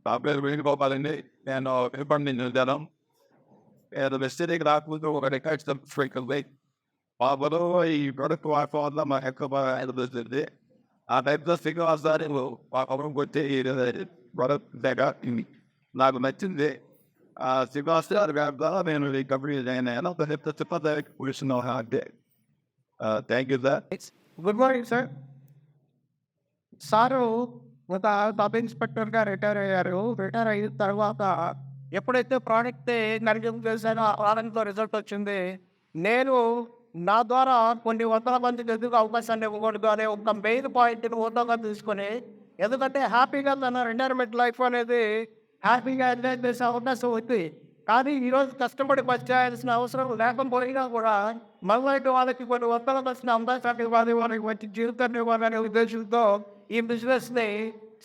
నా పేరు వేణుగోపాలండి. నేను వినపడి నుంచి వచ్చాను. నేను వెస్టిజీకి రాకముందు ఒక రికార్డ్స్ ఉంది. మా బరువు ఈ ప్రొడక్ట్ వాడటం వల్ల మా ఎక్కువ అనిపిస్తుంది. ఆ టైప్లో శ్రీనివాసారి మా పొలంకి వచ్చి ప్రొడక్ట్ దగ్గర నాకు నచ్చింది. శ్రీనివాస్ గారి ద్వారా నేను ఈ కంపెనీ జాయిన్ అయ్యాను. అంటే thank you sir. Good morning sir. Sir ఒక సబ్ ఇన్స్పెక్టర్గా రిటైర్ అయ్యారు. రిటైర్ అయిన తర్వాత ఎప్పుడైతే ప్రోడక్ట్ కన్జ్యూమ్ చేశానో ఆ ప్రోడక్ట్తో రిజల్ట్ వచ్చింది. నేను నా ద్వారా కొన్ని వందల మందికి ఎదుగు అవకాశాన్ని ఇవ్వకూడదు అనే ఒక మెయిన్ పాయింట్ని ఉద్యోగంగా తీసుకొని, ఎందుకంటే హ్యాపీగా తన రిటైర్మెంట్ లైఫ్ అనేది హ్యాపీగా ఎంజాయ్ చేసే అవకాశం ఉంది. కానీ ఈరోజు కష్టపడి పనిచేయాల్సిన అవసరం లేకపోయినా కూడా మనలాంటి వాళ్ళకి కొన్ని వందల వచ్చిన అవకాశాన్ని ఇవ్వాలి, వాళ్ళకి మంచి జీవితాన్ని ఇవ్వాలనే ఉద్దేశంతో ఈ బిజినెస్ని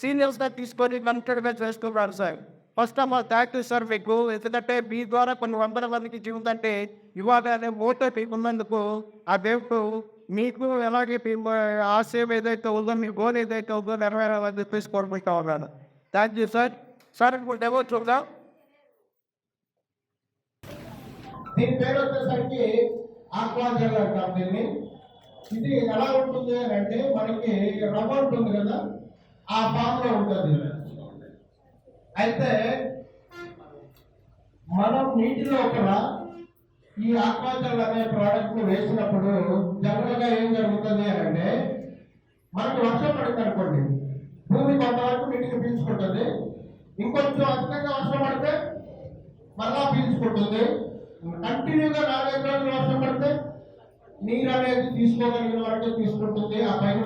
సీనియర్స్గా తీసుకొని కనెక్టెడ్గా చేస్తున్నారు sir. First of all thank you sir మీకు. ఎందుకంటే మీ ద్వారా కొన్ని వందల మందికి జీవితాన్ని ఇవ్వాలనే మోటివ్ ఉన్నందుకు ఆ దేవుడు మీకు ఎలాగే ఆశయం ఏదైతే ఉందో, మీ గోల్ ఏదైతే ఉందో నెరవేరాలని చెప్పేసి కోరుకుంటా ఉన్నాను. Thank you sir. సార్ ఇప్పుడు డెమో చూద్దాం. దీని పేరు వచ్చేసరికి ఆక్వాజల్ అంటాం దీన్ని. ఇది ఎలా ఉంటుంది అని అంటే మనకి రబ్బర్ ఉంటుంది కదా, ఆ ఫామ్ లో ఉంటుంది. అయితే మనం నీటిలో కూడా ఈ ఆక్వాజల్ అనే ప్రోడక్ట్ ను వేసినప్పుడు జనరల్ గా ఏం జరుగుతుంది అని అంటే, మనకి వర్షం పడింది అనుకోండి, భూమి కొంతవరకు నీటిని పీల్చుకుంటుంది. ఇంకొంచెం అధికంగా వర్షం పడితే మళ్ళా పీల్చుకుంటుంది. కంటిన్యూగా 4-5 రోజులు వర్షం పడితే నీరు అనేది తీసుకోగలిగిన వరకు తీసుకుంటుంది. ఆ పైన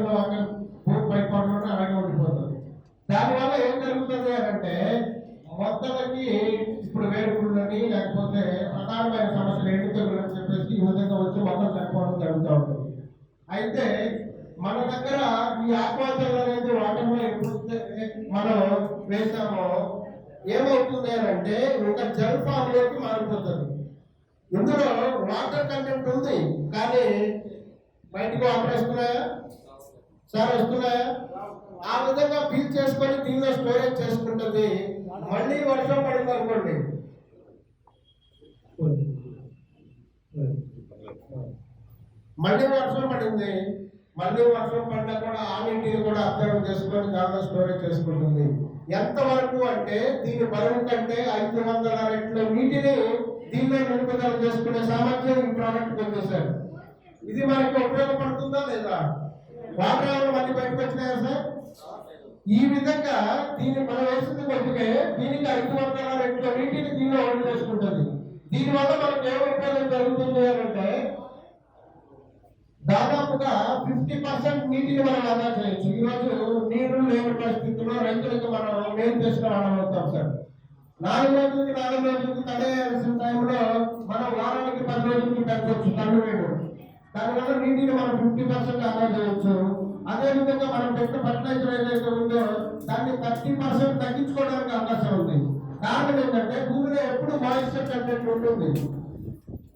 భూమి పై పడకుండా అలాగే ఉండిపోతుంది. దానివల్ల ఏం జరుగుతుంది అని అంటే, మొత్తానికి ఇప్పుడు వేడుకులని లేకపోతే ప్రధానమైన సమస్యలు ఎండుకలు అని చెప్పేసి ఈ విధంగా వచ్చి మొత్తం చనిపోవడం జరుగుతూ ఉంటుంది. అయితే మన దగ్గర ఈ ఆక్వాజల్ అనేది వాటర్లో ఎప్పుడు మనం వేసామో ఏమవుతుంది అని అంటే, ఒక జల్ ఫామ్ లోకి మారిపోతుంది. ఇందులో వాటర్ కంటెంట్ ఉంది, కానీ బయటకు వాటర్ వస్తున్నాయా సార్? వస్తున్నాయా? ఆ విధంగా ఫీల్ చేసుకొని దీనిలో స్టోరేజ్ చేసుకుంటుంది. మళ్ళీ వర్షం పడింది అనుకోండి, మళ్ళీ వర్షం పడింది, మళ్ళీ వర్షం పడినా కూడా ఆ నీటిని కూడా అబ్జర్వ్ చేసుకొని దానిలో స్టోరేజ్ చేసుకుంటుంది. ఎంతవరకు అంటే దీని బరువు కంటే 500 రెట్ల నీటిని దీనిలో నిలుపుదల చేసుకునే సామర్థ్యం ఈ ప్రోడక్ట్ పొందేశారు. ఇది మనకి ఉపయోగపడుతుందా లేదా? వాటర్ ఏమైనా మళ్ళీ బయటకు వచ్చినాయా సార్? ఈ విధంగా దీన్ని మనం వేసింది కొద్దిగా దీనికి 500 రెట్ల నీటిని దీనిలో హోల్డ్ చేసుకుంటుంది. దీనివల్ల మనకు ఏం ఉపయోగం జరుగుతుంది అంటే, దాదాపుగా 50% నీటిని మనం ఆదా చేయొచ్చు. ఈరోజు నీరు లేని పరిస్థితుల్లో రైతులకు మనం మేలు చేసిన వాళ్ళం అవుతాం సార్. 4 రోజులకి తడేయాల్సిన టైంలో మనం వారానికి 10 రోజులకి పెంచవచ్చు తల్లి వేడు. దానివల్ల నీటిని మనం 50% ఆదా చేయొచ్చు. అదేవిధంగా మనం పెట్టిన ఫర్టిలైజర్ ఏదైతే ఉందో దాన్ని 30% తగ్గించుకోవడానికి అవకాశం ఉంది. కారణం ఏంటంటే, భూమిలో ఎప్పుడు మాయిశ్చర్ కంటెంట్ ఉంటుంది,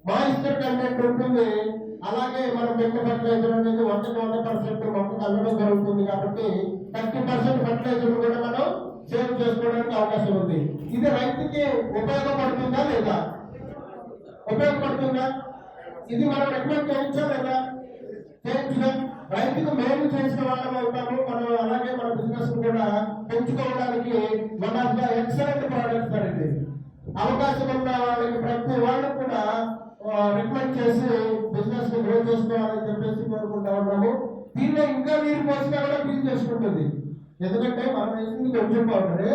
మాయిశ్చర్ కంటెంట్ ఉంటుంది. అలాగే మనం పెట్టిన ఫర్టిలైజర్ అనేది 100% మొక్కకు అందడం జరుగుతుంది. కాబట్టి 30% ఫర్టిలైజర్ కూడా మనం సేవ్ చేసుకోవడానికి అవకాశం ఉంది. ఇది రైతుకి ఉపయోగపడుతుందా లేదా? ఉపయోగపడుతుందా? ఇది మనం రికమెండ్ చేయించా లేదా? చేయించడం రైతుకు మేలు చేసిన వాళ్ళం అవుతాము మనం. అలాగే మన బిజినెస్ కూడా పెంచుకోవడానికి one of the excellent products అనేది. అవకాశం ఉన్న వాళ్ళకి ప్రతి వాళ్ళకు కూడా రికమెండ్ చేసి బిజినెస్ ని గ్రో చేసుకోవాలని చెప్పేసి కోరుకుంటా ఉన్నాము. దీనిలో ఇంకా నీరు పోసినా కూడా ఫీల్ చేసుకుంటుంది. ఎందుకంటే మనం వేసింది కొంచెం పౌడర్,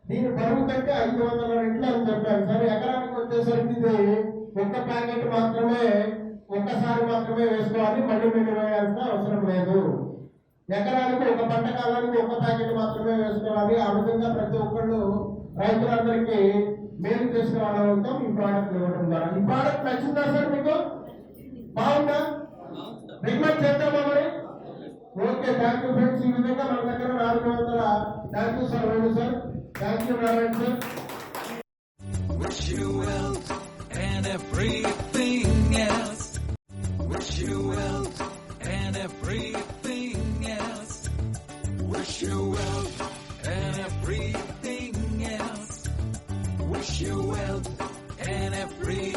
దీని బరువు కంటే 500 రెట్లు అని చెప్పాను సార్. ఎకరానికి వచ్చేసరికి ఇది ఒక్క ప్యాకెట్ మాత్రమే, ఒక్కసారి మాత్రమే వేసుకోవాలి, మళ్ళీ మళ్ళీ వేయాల్సిన అవసరం లేదు. ఎకరానికి ఒక పంట కాలానికి ఒక ప్యాకెట్ మాత్రమే వేసుకోవాలి. ఆ విధంగా ప్రతి ఒక్కళ్ళు రైతులందరికీ మేలు చేసిన వాళ్ళ ఉంటాం ఈ ప్రోడక్ట్ ఇవ్వడం ద్వారా. ఈ ప్రోడక్ట్ నచ్చిందా సార్ మీకు? బాగుందా? రికమెండ్ చేద్దామా మరి? Okay, thank you friends. ఈ విధంగా మన దగ్గర 400. Thank you sir, Venu sir. Thank you Narayana sir. Wish you health and everything else. Wish you health and everything else. Wish you health and everything you wealth and everything.